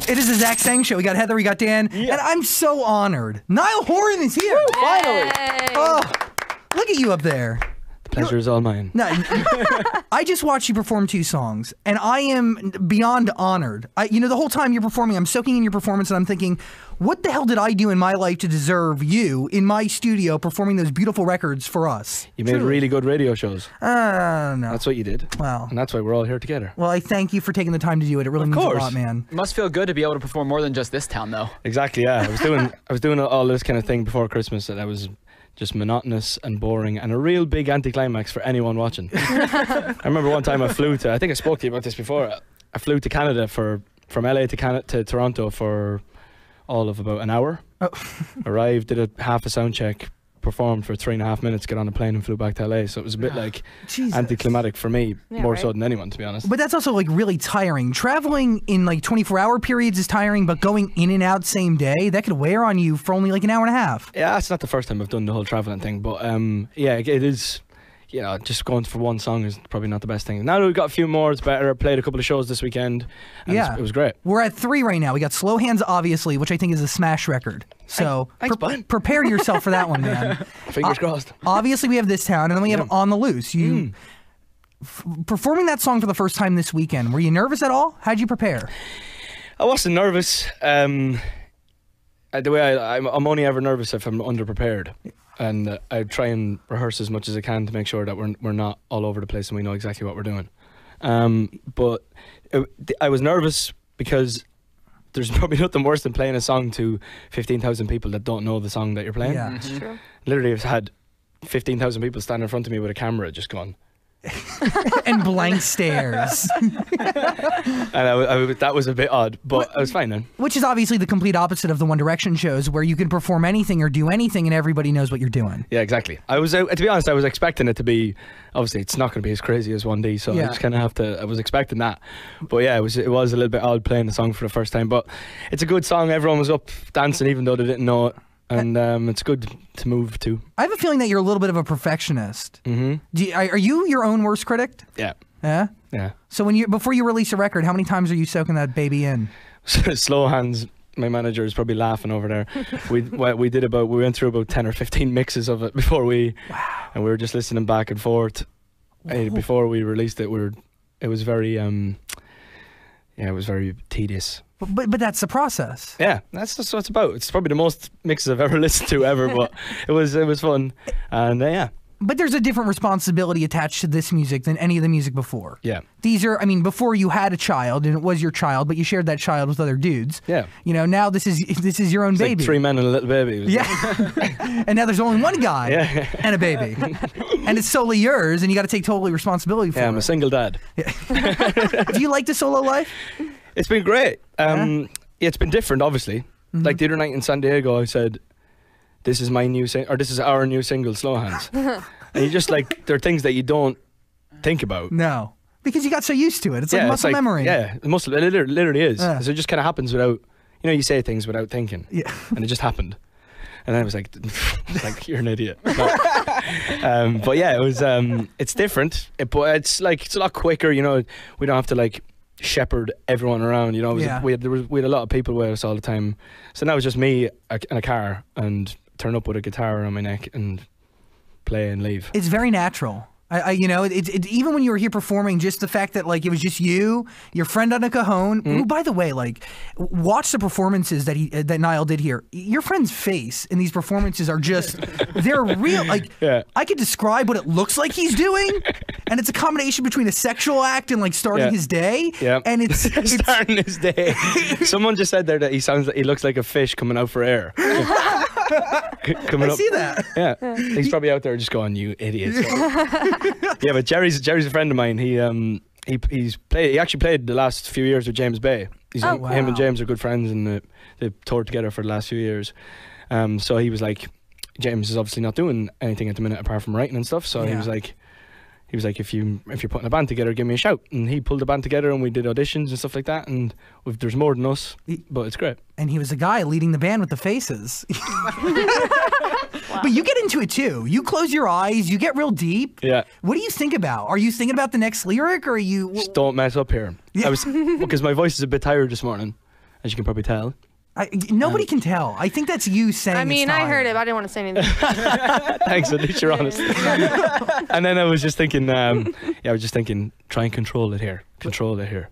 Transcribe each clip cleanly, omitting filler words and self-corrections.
It is the Zach Sang Show. We got Heather, we got Dan, and I'm so honored. Niall Horan is here. Woo, finally. Oh, look at you up there. The pleasure is all mine. No, I just watched you perform 2 songs, and I am beyond honored. You know, the whole time you're performing, I'm soaking in your performance, and I'm thinking, what the hell did I do in my life to deserve you in my studio performing those beautiful records for us? You made really good radio shows. No. That's what you did. Well. And that's why we're all here together. Well, I thank you for taking the time to do it. It really means a lot, man. It must feel good to be able to perform more than just this town, though. Exactly, yeah. I was doing all this kind of thing before Christmas that I was just monotonous and boring and a real big anticlimax for anyone watching. I remember one time I think I spoke to you about this before. I flew to Canada from LA to Toronto for all of about an hour. Oh. Arrived, did half a sound check, performed for 3.5 minutes, got on a plane and flew back to LA. So it was a bit like anticlimactic for me, more so than anyone, to be honest. But that's also like really tiring. Traveling in like 24-hour periods is tiring, but going in and out same day, that could wear on you for only like an hour and a half. Yeah, that's not the first time I've done the whole traveling thing, but yeah, it is. You know, just going for one song is probably not the best thing. Now that we've got a few more, it's better. I played a couple of shows this weekend, and it was great. We're at 3 right now. We got Slow Hands, obviously, which I think is a smash record. So prepare yourself for that one, man. Fingers crossed. Obviously, we have This Town, and then we have On the Loose. You performing that song for the first time this weekend, were you nervous at all? How'd you prepare? I wasn't nervous. The way I'm only ever nervous if I'm underprepared. And I try and rehearse as much as I can to make sure that we're not all over the place and we know exactly what we're doing. But I was nervous because there's probably nothing worse than playing a song to 15,000 people that don't know the song that you're playing. Yeah, that's true. Literally, I've had 15,000 people stand in front of me with a camera just going. And blank stares. And that was a bit odd, but I was fine then. Which is obviously the complete opposite of the One Direction shows, where you can perform anything or do anything and everybody knows what you're doing. Yeah, exactly. To be honest, I was expecting it to be, obviously it's not going to be as crazy as 1D, so I just kind of have to, I was expecting that. But yeah, it was a little bit odd playing the song for the first time, but it's a good song. Everyone was up dancing even though they didn't know it. And it's good to move to. I have a feeling that you're a little bit of a perfectionist. Mm-hmm. Are you your own worst critic? Yeah. Yeah? Yeah. So before you release a record, how many times are you soaking that baby in? Slow Hands, my manager is probably laughing over there. we went through about 10 or 15 mixes of it before and we were just listening back and forth. Before we released it, it was very it was very tedious. But that's the process. Yeah, that's what it's about. It's probably the most mixes I've ever listened to ever, but it was fun, and yeah. But there's a different responsibility attached to this music than any of the music before. Yeah. These are, before you had a child, and it was your child, but you shared that child with other dudes. Yeah. You know, now this is your own baby. Like 3 men and a little baby. Yeah. And now there's only one guy and a baby. And it's solely yours, and you got to take total responsibility for it. Yeah, I'm a single dad. Yeah. Do you like the solo life? It's been great. It's been different, obviously. Mm-hmm. Like the other night in San Diego, I said, this is our new single, Slow Hands. And you just there are things that you don't think about. No. Because you got so used to it. It's like muscle memory. Yeah, it literally is. So it just kind of happens without, you say things without thinking. Yeah. And it just happened. And then I was like, you're an idiot. But yeah, it was, it's different. But it's a lot quicker, we don't have to shepherd everyone around, we had a lot of people with us all the time, so now it's just me in a car and turn up with a guitar around my neck and play and leave. It's very natural. Even when you were here performing, just the fact that it was just you, your friend on a cajon, who, by the way, watch the performances that Niall did here. Your friend's face in these performances are just, they're real. I could describe what it looks like he's doing, and it's a combination between a sexual act and starting his day. Yeah, and it's starting his day. Someone just said there that he looks like a fish coming out for air. I see that. Yeah, he's probably out there just going, "You idiots." Yeah, but Jerry's a friend of mine. He actually played the last few years with James Bay. Him and James are good friends, and they've toured together for the last few years. So he was like, James is obviously not doing anything at the minute apart from writing and stuff. So he was like, if you're putting a band together, give me a shout. And he pulled the band together, and we did auditions and stuff like that. And there's more than us, but it's great. And he was the guy leading the band with the faces. But you get into it too. You close your eyes. You get real deep. Yeah. What do you think about? Are you thinking about the next lyric, or are you? Just don't mess up here. Yeah. Because my voice is a bit tired this morning, as you can probably tell. Nobody can tell. I think that's you saying. I mean, it's I heard tired. it, but I didn't want to say anything. Thanks, at least you're honest. And then I was just thinking, try and control it here. Control it here.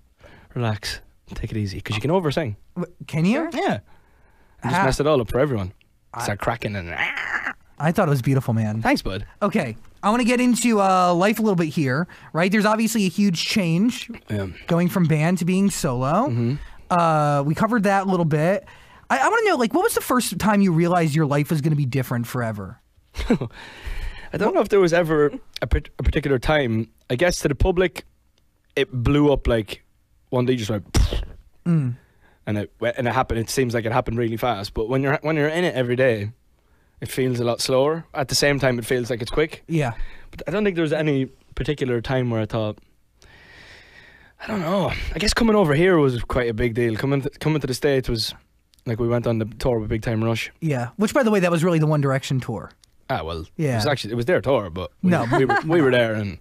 Relax. Take it easy, because you can oversing. Can you? Yeah. I just How? messed it all up for everyone. Start cracking and. I thought it was beautiful, man. Thanks, bud. Okay, I want to get into life a little bit here, right? There's obviously a huge change going from band to being solo. We covered that a little bit. I want to know, like, what was the first time you realized your life was going to be different forever? I don't know if there was ever a particular time. I guess to the public, it blew up like one day, just went, and it happened. It seems like it happened really fast. But when you're in it every day, it feels a lot slower. At the same time, it feels like it's quick. Yeah. But I don't think there was any particular time where I thought, I don't know. I guess coming over here was quite a big deal. Coming to the States was like we went on the tour with Big Time Rush. Yeah. Which, by the way, that was really the One Direction tour. Ah, well, Yeah. it was their tour, but No. we were there and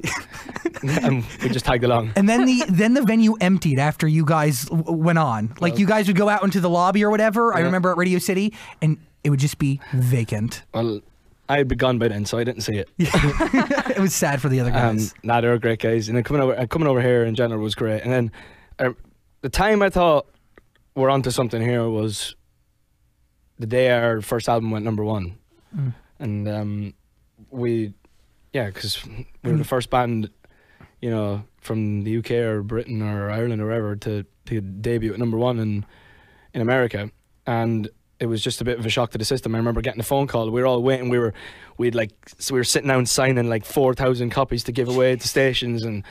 we just tagged along. And then the venue emptied after you guys went on. Like, you guys would go out into the lobby or whatever. I remember at Radio City, and it would just be vacant. Well, I had been gone by then, so I didn't see it. It was sad for the other guys. They were great guys. And then coming over here in general was great. And then the time I thought we're onto something here was the day our first album went #1. And because we were the first band, from the UK or Britain or Ireland or wherever to debut at #1 in America. And it was just a bit of a shock to the system. I remember getting a phone call. We were all waiting. We were sitting down signing like 4,000 copies to give away to stations, and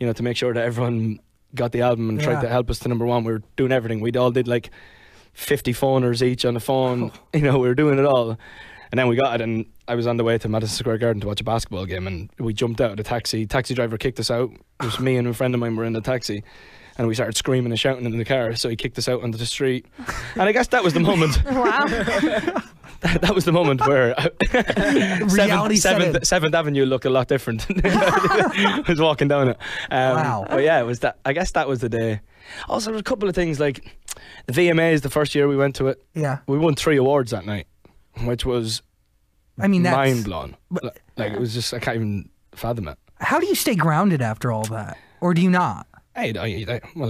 to make sure that everyone got the album and tried to help us to #1. We were doing everything. We all did like 50 phoners each on the phone. We were doing it all. And then we got it, and I was on the way to Madison Square Garden to watch a basketball game, and we jumped out of the taxi. Taxi driver kicked us out. It was me and a friend of mine were in the taxi. And we started screaming and shouting in the car, so he kicked us out onto the street. And I guess that was the moment. Wow. that was the moment where Reality set in. 7th Avenue looked a lot different. I was walking down it. Wow. But yeah, it was that. I guess that was the day. Also, there was a couple of things like the VMAs. The first year we went to it, we won 3 awards that night, which was, mind blown. Like it was just, I can't even fathom it. How do you stay grounded after all that, or do you not? I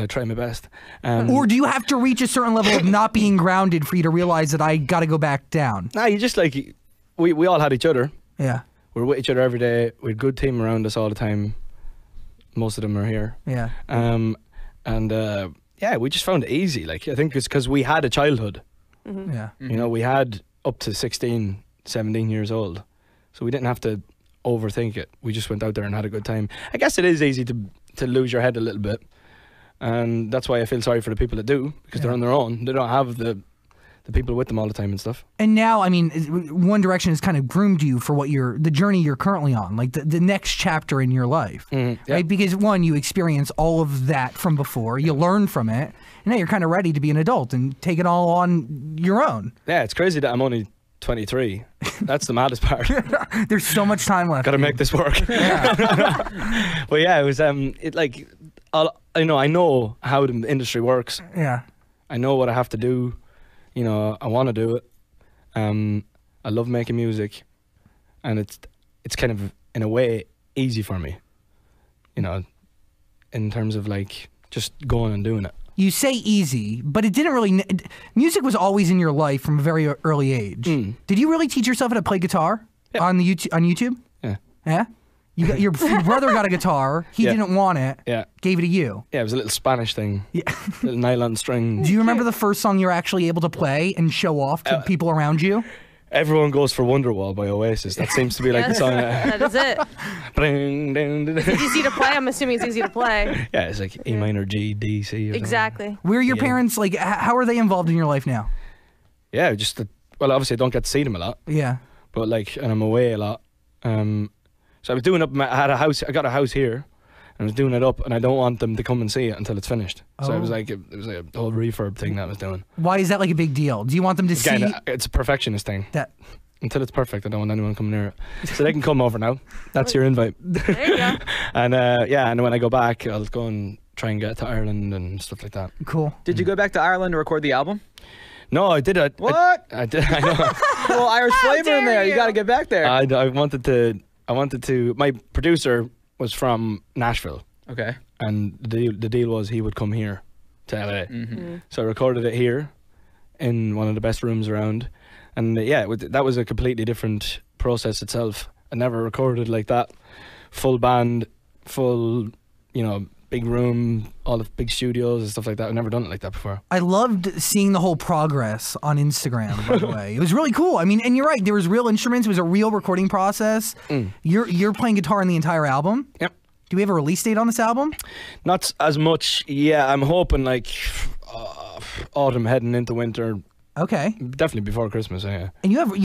try my best. Or do you have to reach a certain level of not being grounded for you to realize that I got to go back down? Nah, you just like, we all had each other. Yeah. We were with each other every day. We had a good team around us all the time. Most of them are here. Yeah. We just found it easy. Like, I think it's because we had a childhood. Yeah. We had up to 16, 17 years old. So we didn't have to overthink it. We just went out there and had a good time. I guess it is easy to lose your head a little bit, and that's why I feel sorry for the people that do, because they're on their own. They don't have the people with them all the time and stuff. And now, One Direction has kind of groomed you for the journey you're currently on, like the next chapter in your life, right? Because one, you experience all of that from before, you learn from it, and now you're kind of ready to be an adult and take it all on your own. Yeah, it's crazy that I'm only 23. That's the maddest part. There's so much time left. Got to make this work. Yeah. But yeah, it was I know how the industry works. Yeah. I know what I have to do. I want to do it. I love making music, and it's kind of in a way easy for me. In terms of like just going and doing it. You say easy, but it didn't really. Music was always in your life from a very early age. Did you really teach yourself how to play guitar on YouTube? Yeah. Yeah. Your brother got a guitar. He didn't want it. Yeah. Gave it to you. Yeah, it was a little Spanish thing. Yeah. Little nylon string. Do you remember the first song you were actually able to play and show off to people around you? Everyone Goes for Wonderwall by Oasis. That seems to be like the song. That is it. It's easy to play. I'm assuming it's easy to play. Yeah, it's like E minor, G, D, C. Or exactly. Something. Where are your parents? Like, how are they involved in your life now? Yeah, obviously I don't get to see them a lot. Yeah. But and I'm away a lot. So I was doing up. I got a house here. I was doing it up, and I don't want them to come and see it until it's finished. So it was like a whole refurb thing that I was doing. Why is that like a big deal? Do you want them to see? It's a perfectionist thing. That Until it's perfect, I don't want anyone coming near it. So they can come over now. That's your invite. There you go. And and when I go back, I'll go and try and get to Ireland and stuff like that. Cool. Did you go back to Ireland to record the album? No, I did. What? I did. I know. Well, Irish flavor in dare there. You you. got to get back there. I wanted to. My producer was from Nashville, Okay. and the deal was he would come here to LA. Mm-hmm. So I recorded it here in one of the best rooms around. And that was a completely different process itself. I never recorded like that. Full band, full, big room, all the big studios and stuff like that. I've never done it like that before. I loved seeing the whole progress on Instagram, by the way. It was really cool. I mean, and you're right, there was real instruments, it was a real recording process. You're playing guitar in the entire album? Yep. Do we have a release date on this album? Not as much. Yeah, I'm hoping like autumn heading into winter. Okay. Definitely before Christmas, yeah. And you have